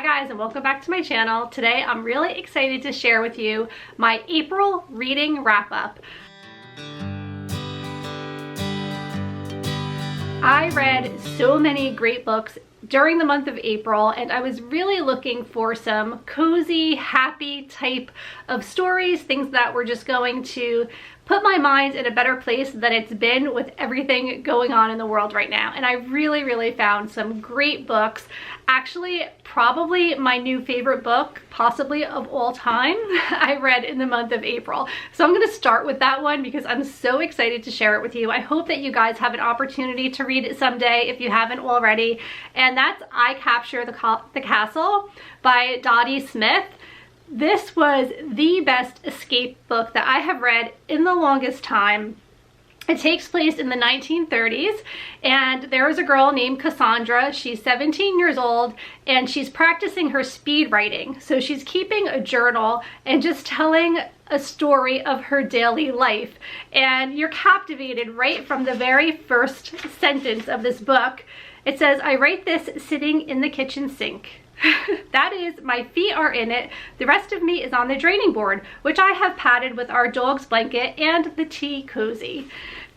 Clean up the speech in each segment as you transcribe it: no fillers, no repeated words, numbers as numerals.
Hi guys, and welcome back to my channel. Today I'm really excited to share with you my April reading wrap-up. I read so many great books during the month of April, and I was really looking for some cozy, happy type of stories, things that were just going to put my mind in a better place than it's been with everything going on in the world right now. And I really found some great books. Actually, probably my new favorite book, possibly of all time, I read in the month of April. So I'm going to start with that one because I'm so excited to share it with you. I hope that you guys have an opportunity to read it someday if you haven't already. And that's I Capture the Castle by Dodie Smith. This was the best escape book that I have read in the longest time. It takes place in the 1930s, and there is a girl named Cassandra. She's 17 years old, and she's practicing her speed writing. So she's keeping a journal and just telling a story of her daily life. And you're captivated right from the very first sentence of this book. It says, "I write this sitting in the kitchen sink." That is, my feet are in it. The rest of me is on the draining board, which I have padded with our dog's blanket and the tea cozy.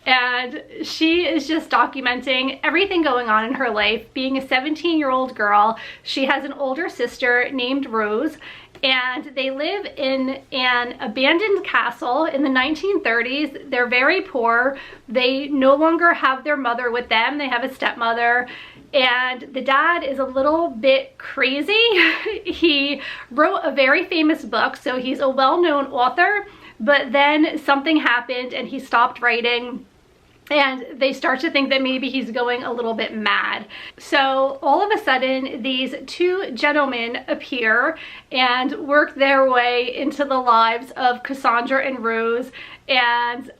And she is just documenting everything going on in her life. Being a 17-year-old girl, she has an older sister named Rose, and they live in an abandoned castle in the 1930s. They're very poor. They no longer have their mother with them. They have a stepmother. And the dad is a little bit crazy. He wrote a very famous book, so he's a well-known author, but then something happened and he stopped writing. And they start to think that maybe he's going a little bit mad. So all of a sudden, these two gentlemen appear and work their way into the lives of Cassandra and Rose. And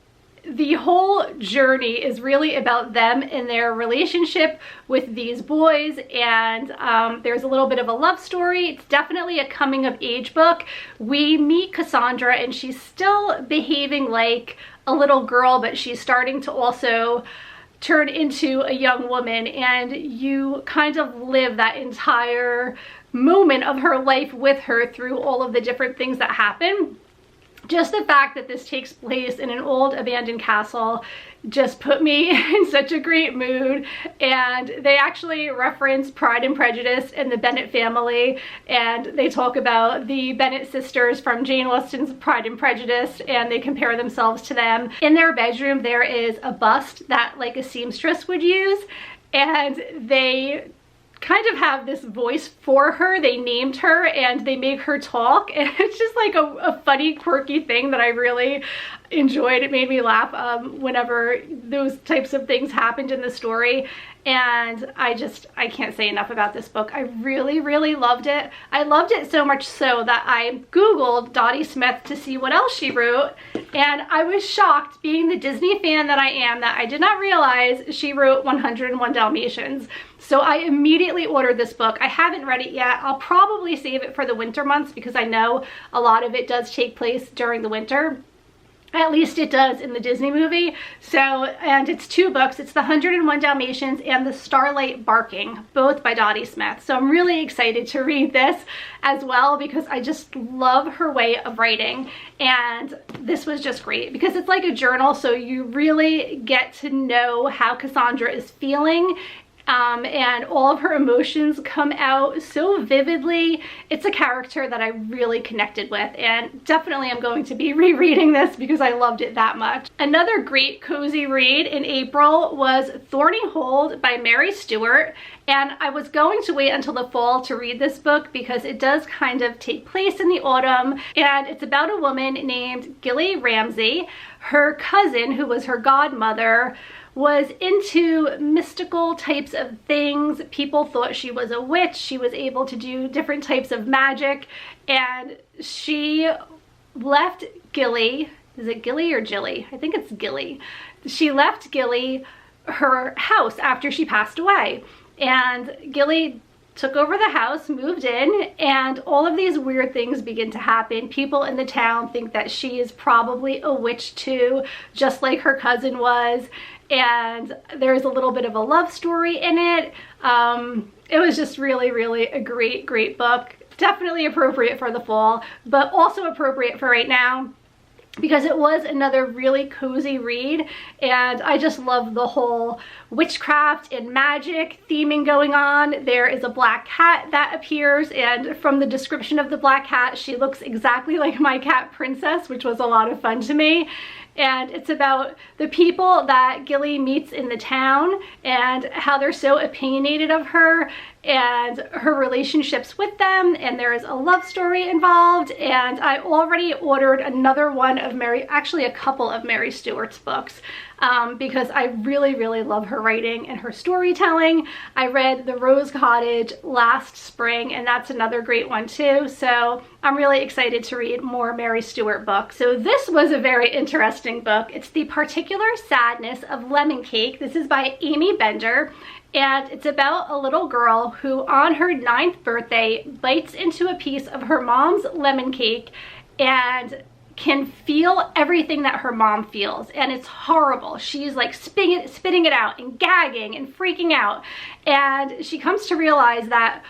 the whole journey is really about them and their relationship with these boys, and there's a little bit of a love story. It's definitely a coming of age book. We meet Cassandra and she's still behaving like a little girl, but she's starting to also turn into a young woman, and you kind of live that entire moment of her life with her through all of the different things that happen. Just the fact that this takes place in an old abandoned castle just put me in such a great mood. And they actually reference Pride and Prejudice and the Bennet family, and they talk about the Bennet sisters from Jane Austen's Pride and Prejudice, and they compare themselves to them. In their bedroom there is a bust that like a seamstress would use, and they kind of have this voice for her. They named her and they make her talk, and it's just like a funny, quirky thing that I really enjoyed. It made me laugh whenever those types of things happened in the story. And I can't say enough about this book. I really loved it. I loved it so much so that I Googled Dodie Smith to see what else she wrote. And I was shocked, being the Disney fan that I am, that I did not realize she wrote 101 Dalmatians. So I immediately ordered this book. I haven't read it yet. I'll probably save it for the winter months because I know a lot of it does take place during the winter. At least it does in the Disney movie. So, and it's two books. It's the 101 Dalmatians and the Starlight Barking, both by Dodie Smith. So I'm really excited to read this as well because I just love her way of writing. And this was just great because it's like a journal, so you really get to know how Cassandra is feeling. And all of her emotions come out so vividly. It's a character that I really connected with, and definitely I'm going to be rereading this because I loved it that much. Another great cozy read in April was Thorny Hold by Mary Stewart, and I was going to wait until the fall to read this book because it does kind of take place in the autumn, and it's about a woman named Gilly Ramsay. Her cousin, who was her godmother, was into mystical types of things. People thought she was a witch. She was able to do different types of magic, and she left Gilly. Is it Gilly or Jilly? I think it's Gilly. She left Gilly her house after she passed away, and Gilly took over the house, moved in, and all of these weird things begin to happen. People in the town think that she is probably a witch too, just like her cousin was. And there's a little bit of a love story in it. it was just really, really a great book. Definitely appropriate for the fall, but also appropriate for right now, because it was another really cozy read, and I just love the whole witchcraft and magic theming going on. There is a black cat that appears, and from the description of the black cat, she looks exactly like my cat Princess, which was a lot of fun to me. And it's about the people that Gilly meets in the town and how they're so opinionated of her and her relationships with them, and there is a love story involved. And I already ordered another one of actually a couple of Mary Stewart's books, because I really love her writing and her storytelling. I read The Rose Cottage last spring, and that's another great one too. So I'm really excited to read more Mary Stewart books. So this was a very interesting book. It's The Particular Sadness of Lemon Cake. This is by Aimee Bender. And it's about a little girl who on her 9th birthday bites into a piece of her mom's lemon cake and can feel everything that her mom feels, and it's horrible. She's like spitting it out and gagging and freaking out, and she comes to realize that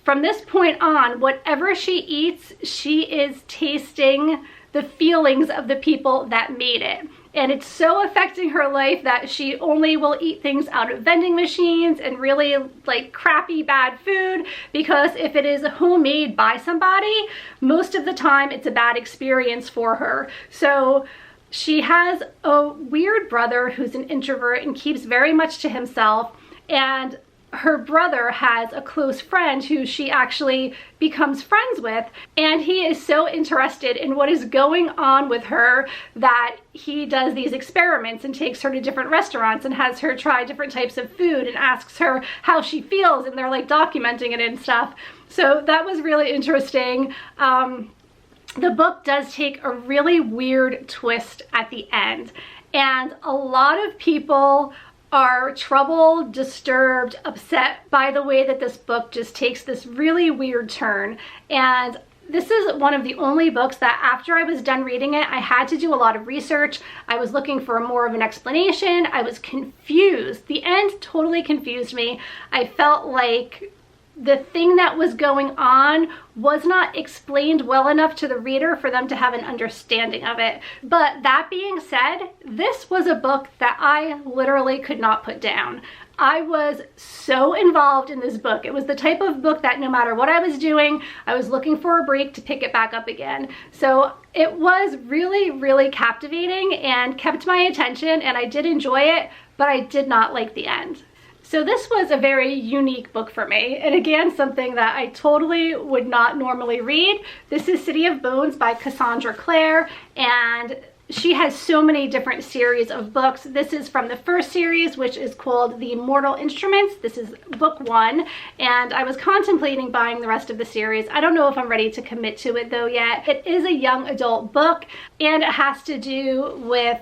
from this point on, whatever she eats, she is tasting the feelings of the people that made it. And it's so affecting her life that she only will eat things out of vending machines and really like crappy bad food, because if it is homemade by somebody, most of the time it's a bad experience for her. So she has a weird brother who's an introvert and keeps very much to himself, and her brother has a close friend who she actually becomes friends with, and he is so interested in what is going on with her that he does these experiments and takes her to different restaurants and has her try different types of food and asks her how she feels, and they're like documenting it and stuff. So that was really interesting. The book does take a really weird twist at the end, and a lot of people are troubled, disturbed, upset by the way that this book just takes this really weird turn. And this is one of the only books that after I was done reading it, I had to do a lot of research. I was looking for more of an explanation. I was confused. The end totally confused me. I felt like the thing that was going on was not explained well enough to the reader for them to have an understanding of it. But that being said, this was a book that I literally could not put down. I was so involved in this book. It was the type of book that no matter what I was doing, I was looking for a break to pick it back up again. So it was really captivating and kept my attention, and I did enjoy it, but I did not like the end. So this was a very unique book for me, and again, something that I totally would not normally read. This is City of Bones by Cassandra Clare, and she has so many different series of books. This is from the first series, which is called The Mortal Instruments. This is book 1, and I was contemplating buying the rest of the series. I don't know if I'm ready to commit to it though yet. It is a young adult book, and it has to do with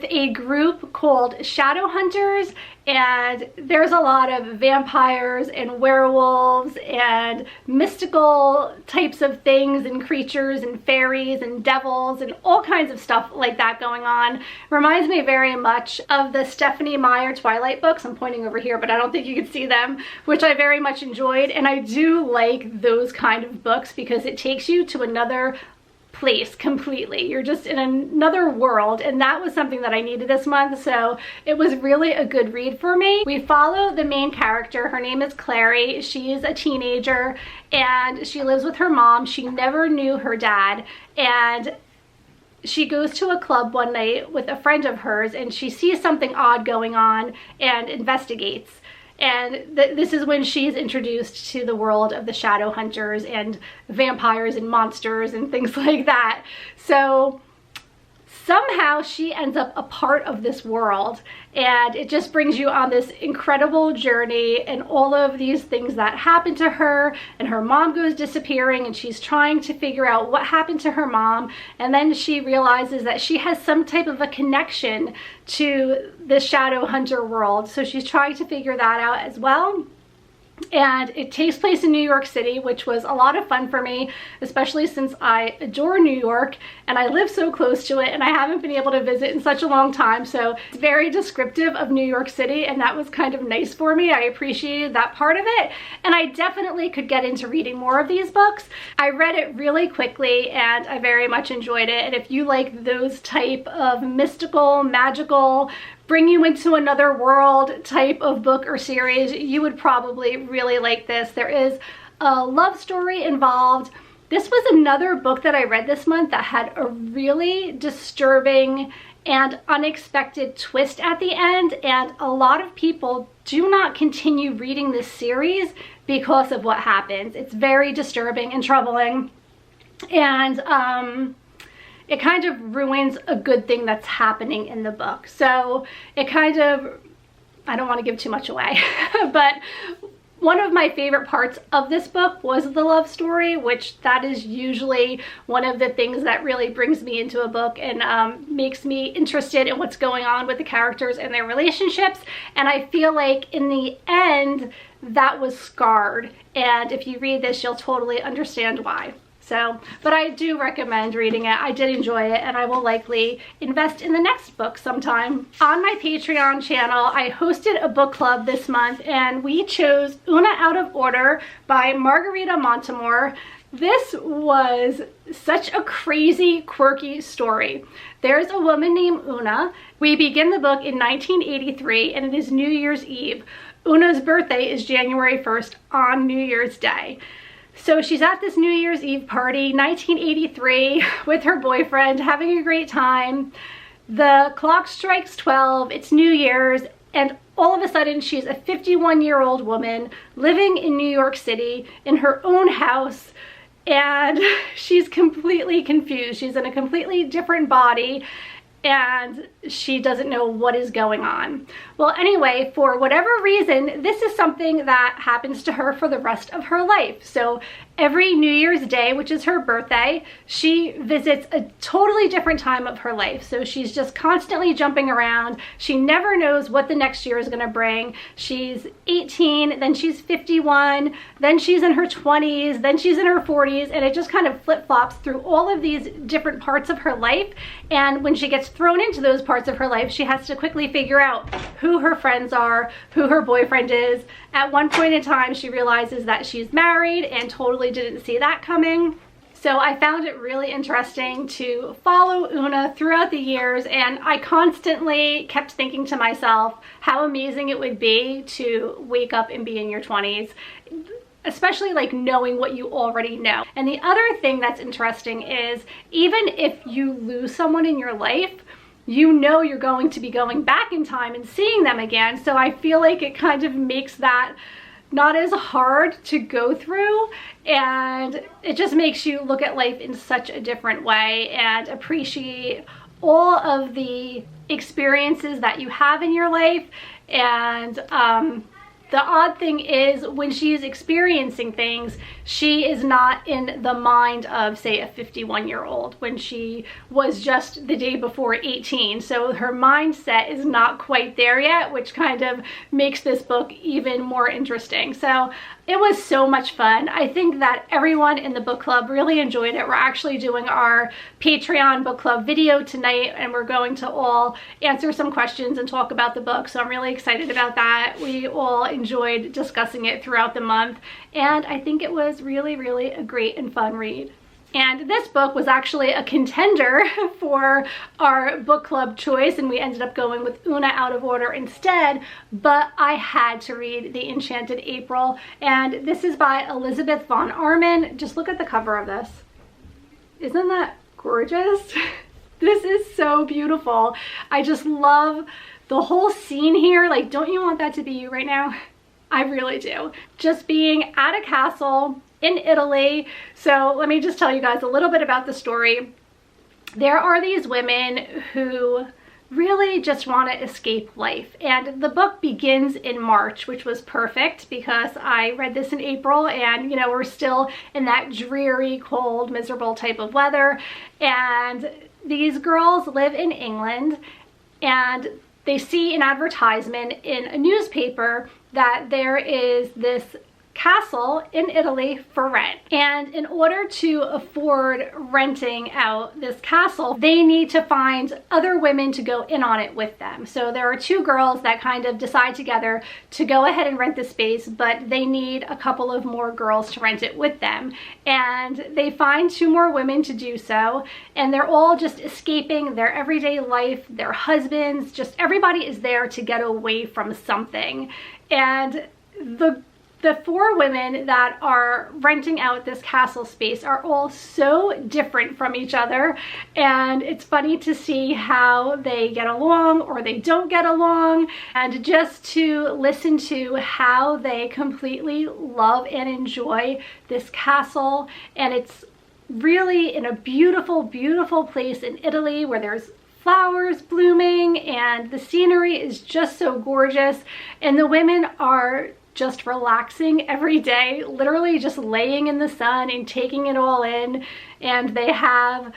a group called Shadow Hunters, and there's a lot of vampires and werewolves and mystical types of things and creatures and fairies and devils and all kinds of stuff like that going on. Reminds me very much of the Stephenie Meyer Twilight books. I'm pointing over here, but I don't think you can see them, which I very much enjoyed. And I do like those kind of books because it takes you to another place completely. You're just in another world, and that was something that I needed this month, so it was really a good read for me. We follow the main character. Her name is Clary. She is a teenager and she lives with her mom. She never knew her dad, and she goes to a club one night with a friend of hers, and she sees something odd going on and investigates. And this is when she's introduced to the world of the Shadow Hunters and vampires and monsters and things like that. So somehow she ends up a part of this world, and it just brings you on this incredible journey and all of these things that happen to her, and her mom goes disappearing and she's trying to figure out what happened to her mom, and then she realizes that she has some type of a connection to the Shadow Hunter world, so she's trying to figure that out as well. And it takes place in New York City, which was a lot of fun for me, especially since I adore New York and I live so close to it and I haven't been able to visit in such a long time. So it's very descriptive of New York City, and that was kind of nice for me. I appreciated that part of it, and I definitely could get into reading more of these books. I read it really quickly and I very much enjoyed it. And if you like those type of mystical, magical, bring you into another world type of book or series, you would probably really like this. There is a love story involved. This was another book that I read this month that had a really disturbing and unexpected twist at the end, and a lot of people do not continue reading this series because of what happens. It's very disturbing and troubling, and it kind of ruins a good thing that's happening in the book. So it kind of, I don't want to give too much away, but one of my favorite parts of this book was the love story, which that is usually one of the things that really brings me into a book and makes me interested in what's going on with the characters and their relationships. And I feel like in the end, that was scarred. And if you read this, you'll totally understand why. So, but I do recommend reading it. I did enjoy it, and I will likely invest in the next book sometime. On my Patreon channel, I hosted a book club this month, and we chose Oona Out of Order by Margarita Montimore. This was such a crazy, quirky story. There's a woman named Oona. We begin the book in 1983, and it is New Year's Eve. Oona's birthday is January 1st on New Year's Day. So she's at this New Year's Eve party, 1983, with her boyfriend, having a great time. The clock strikes 12, it's New Year's, and all of a sudden she's a 51-year-old woman living in New York City in her own house, and she's completely confused. She's in a completely different body, and she doesn't know what is going on. Well, anyway, for whatever reason, this is something that happens to her for the rest of her life. So every New Year's Day, which is her birthday, she visits a totally different time of her life. So she's just constantly jumping around. She never knows what the next year is gonna bring. She's 18, then she's 51, then she's in her 20s, then she's in her 40s, and it just kind of flip-flops through all of these different parts of her life. And when she gets thrown into those parts of her life, she has to quickly figure out who her friends are, who her boyfriend is. At one point in time, she realizes that she's married and totally didn't see that coming. So I found it really interesting to follow Oona throughout the years, and I constantly kept thinking to myself how amazing it would be to wake up and be in your 20s. Especially like knowing what you already know. And the other thing that's interesting is even if you lose someone in your life, you know you're going to be going back in time and seeing them again. So I feel like it kind of makes that not as hard to go through, and it just makes you look at life in such a different way and appreciate all of the experiences that you have in your life. And the odd thing is when she's experiencing things, she is not in the mind of, say, a 51-year-old when she was just the day before 18. So her mindset is not quite there yet, which kind of makes this book even more interesting. So it was so much fun. I think that everyone in the book club really enjoyed it. We're actually doing our Patreon book club video tonight, and we're going to all answer some questions and talk about the book. So I'm really excited about that. We all enjoyed discussing it throughout the month, and I think it was really, really a great and fun read. And this book was actually a contender for our book club choice, and we ended up going with Oona Out of Order instead, but I had to read The Enchanted April, and this is by Elizabeth VonArnim. Just look at the cover of this. Isn't that gorgeous? This is so beautiful. I just love the whole scene here. Like, don't you want that to be you right now? I really do. Just being at a castle in Italy. So let me just tell you guys a little bit about the story. There are these women who really just want to escape life, and the book begins in March, which was perfect because I read this in April, and you know, we're still in that dreary, cold, miserable type of weather. And these girls live in England, and they see an advertisement in a newspaper that there is this castle in Italy for rent. And in order to afford renting out this castle, they need to find other women to go in on it with them. So there are two girls that kind of decide together to go ahead and rent the space, but they need a couple of more girls to rent it with them. And they find two more women to do so, and they're all just escaping their everyday life, their husbands, just everybody is there to get away from something. And the four women that are renting out this castle space are all so different from each other, and it's funny to see how they get along or they don't get along, and just to listen to how they completely love and enjoy this castle. And it's really in a beautiful, beautiful place in Italy where there's flowers blooming and the scenery is just so gorgeous, and the women are just relaxing every day, literally just laying in the sun and taking it all in. And they have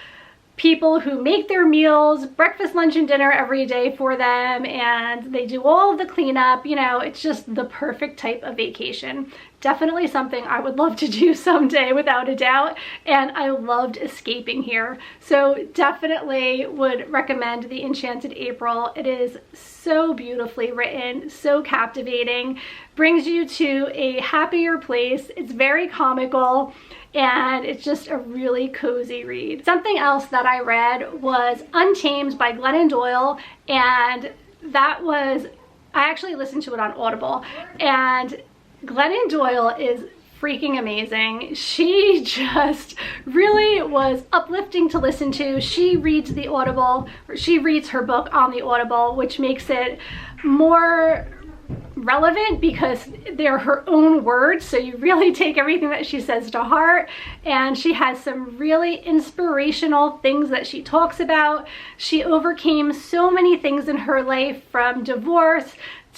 people who make their meals, breakfast, lunch, and dinner every day for them, and they do all of the cleanup. You know, it's just the perfect type of vacation. Definitely something I would love to do someday, without a doubt, and I loved escaping here. So definitely would recommend the Enchanted April. It is so beautifully written, so captivating, brings you to a happier place. It's very comical, and it's just a really cozy read. Something else that I read was Untamed by Glennon Doyle, and that was, I actually listened to it on Audible, and Glennon Doyle is freaking amazing. She just really was uplifting to listen to. She reads the Audible, or she reads her book on the Audible, which makes it more relevant because they're her own words, so you really take everything that she says to heart. And she has some really inspirational things that she talks about. She overcame so many things in her life, from divorce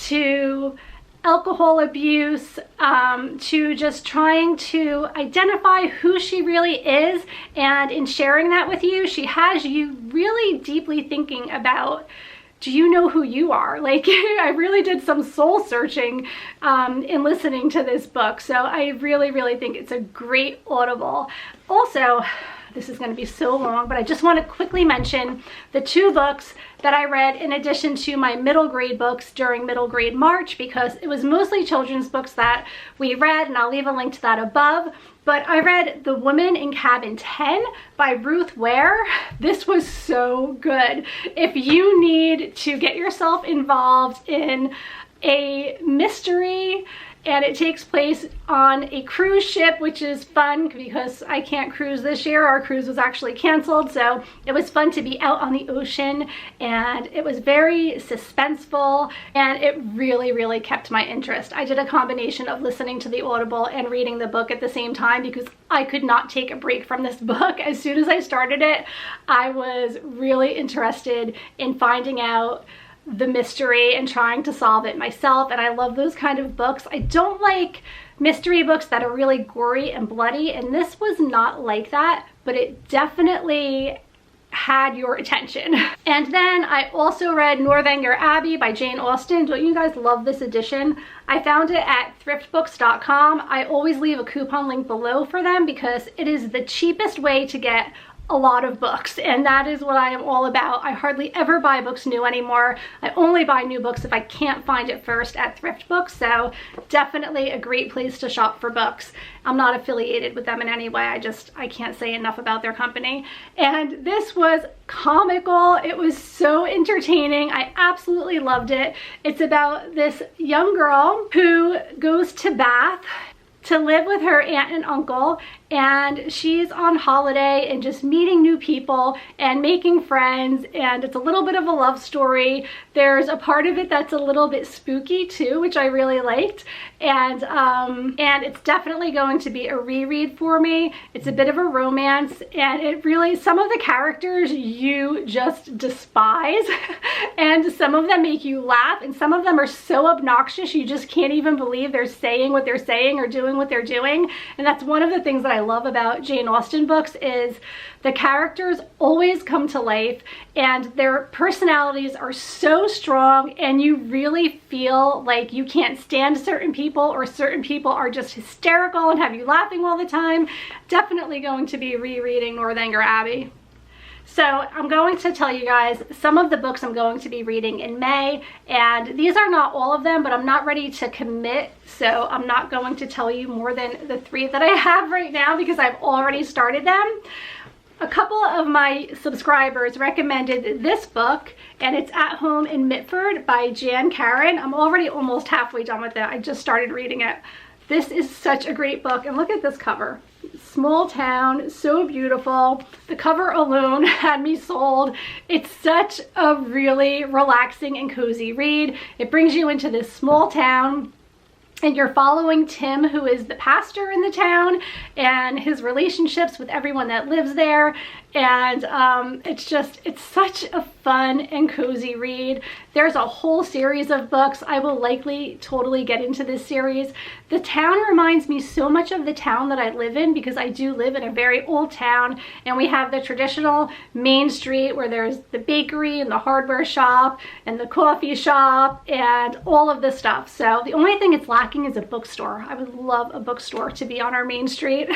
to alcohol abuse, to just trying to identify who she really is. And in sharing that with you, she has you really deeply thinking about, do you know who you are? Like, I really did some soul searching in listening to this book. So I really, really think it's a great Audible. Also, this is going to be so long, but I just want to quickly mention the two books that I read in addition to my middle grade books during middle grade March, because it was mostly children's books that we read, and I'll leave a link to that above. But I read The Woman in Cabin 10 by Ruth Ware. This was so good. If you need to get yourself involved in a mystery, and it takes place on a cruise ship, which is fun because I can't cruise this year. Our cruise was actually canceled, so it was fun to be out on the ocean, and it was very suspenseful, and it really, really kept my interest. I did a combination of listening to the Audible and reading the book at the same time because I could not take a break from this book. As soon as I started it, I was really interested in finding out the mystery and trying to solve it myself, and I love those kind of books. I don't like mystery books that are really gory and bloody, and this was not like that, but it definitely had your attention. And then I also read Northanger Abbey by Jane Austen. Don't you guys love this edition? I found it at thriftbooks.com. I always leave a coupon link below for them because it is the cheapest way to get a lot of books, and that is what I am all about. I hardly ever buy books new anymore. I only buy new books if I can't find it first at thrift books, so definitely a great place to shop for books. I'm not affiliated with them in any way. I can't say enough about their company. And this was comical. It was so entertaining. I absolutely loved it. It's about this young girl who goes to Bath to live with her aunt and uncle, and she's on holiday and just meeting new people and making friends, and it's a little bit of a love story. There's a part of it that's a little bit spooky too, which I really liked, and it's definitely going to be a reread for me. It's a bit of a romance, and it really, some of the characters you just despise and some of them make you laugh, and some of them are so obnoxious you just can't even believe they're saying what they're saying or doing what they're doing. And that's one of the things that I love about Jane Austen books is the characters always come to life and their personalities are so strong, and you really feel like you can't stand certain people, or certain people are just hysterical and have you laughing all the time. Definitely going to be rereading Northanger Abbey. So I'm going to tell you guys some of the books I'm going to be reading in May, and these are not all of them, but I'm not ready to commit, so I'm not going to tell you more than the 3 that I have right now because I've already started them. A couple of my subscribers recommended this book, and it's At Home in Mitford by Jan Karen. I'm already almost halfway done with it. I just started reading it. This is such a great book, and look at this cover. Small town, so beautiful. The cover alone had me sold. It's such a really relaxing and cozy read. It brings you into this small town, and you're following Tim, who is the pastor in the town, and his relationships with everyone that lives there. And it's such a fun and cozy read. There's a whole series of books. I will likely totally get into this series. The town reminds me so much of the town that I live in, because I do live in a very old town, and we have the traditional main street where there's the bakery and the hardware shop and the coffee shop and all of this stuff. So the only thing it's lacking is a bookstore. I would love a bookstore to be on our main street,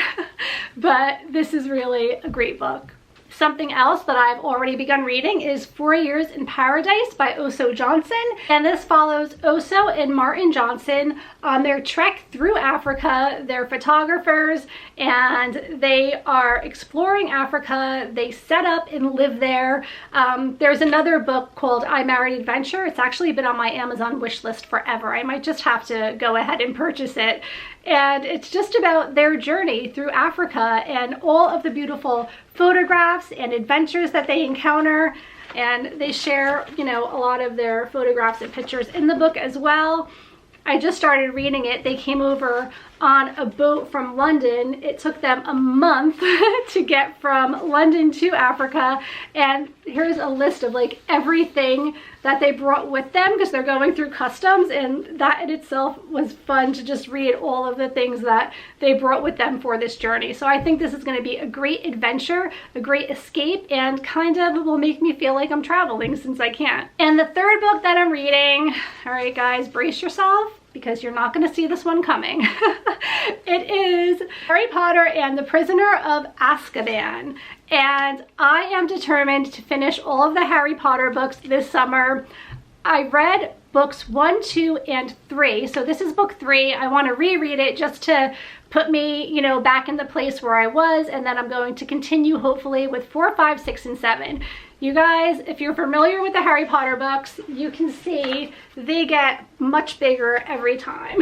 but this is really a great book. Something else that I've already begun reading is 4 Years in Paradise by Oso Johnson. And this follows Oso and Martin Johnson on their trek through Africa. They're photographers and they are exploring Africa. They set up and live there. There's another book called I Married Adventure. It's actually been on my Amazon wish list forever. I might just have to go ahead and purchase it. And it's just about their journey through Africa and all of the beautiful photographs and adventures that they encounter. And they share, you know, a lot of their photographs and pictures in the book as well. I just started reading it. They came over on a boat from London. It took them a month to get from London to Africa. And here's a list of like everything that they brought with them, because they're going through customs, and that in itself was fun to just read all of the things that they brought with them for this journey. So I think this is going to be a great adventure, a great escape, and kind of will make me feel like I'm traveling since I can't. And the third book that I'm reading, all right guys, brace yourself, because you're not going to see this one coming. It is Harry Potter and the Prisoner of Azkaban. And I am determined to finish all of the Harry Potter books this summer. I read books 1, 2, and 3. So this is book 3. I want to reread it just to put me, you know, back in the place where I was. And then I'm going to continue hopefully with 4, 5, 6, and 7. You guys, if you're familiar with the Harry Potter books, you can see they get much bigger every time.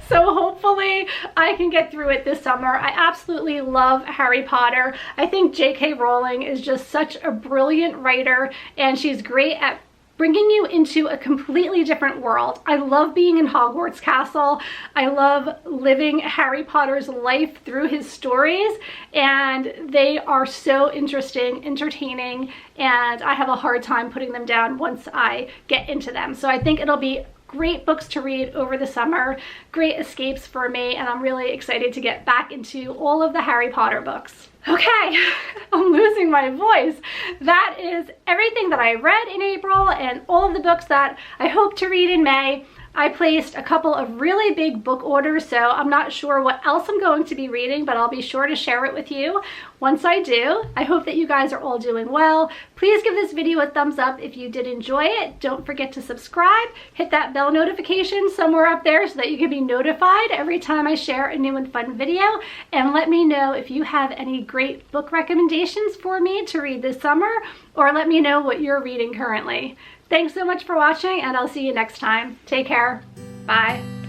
So hopefully I can get through it this summer. I absolutely love Harry Potter. I think J.K. Rowling is just such a brilliant writer, and she's great at bringing you into a completely different world. I love being in Hogwarts Castle. I love living Harry Potter's life through his stories, and they are so interesting, entertaining, and I have a hard time putting them down once I get into them. So I think it'll be great books to read over the summer, great escapes for me, and I'm really excited to get back into all of the Harry Potter books. Okay, I'm losing my voice. That is everything that I read in April and all of the books that I hope to read in May. I placed a couple of really big book orders, so I'm not sure what else I'm going to be reading, but I'll be sure to share it with you once I do. I hope that you guys are all doing well. Please give this video a thumbs up if you did enjoy it. Don't forget to subscribe. Hit that bell notification somewhere up there so that you can be notified every time I share a new and fun video. And let me know if you have any great book recommendations for me to read this summer, or let me know what you're reading currently. Thanks so much for watching, and I'll see you next time. Take care. Bye.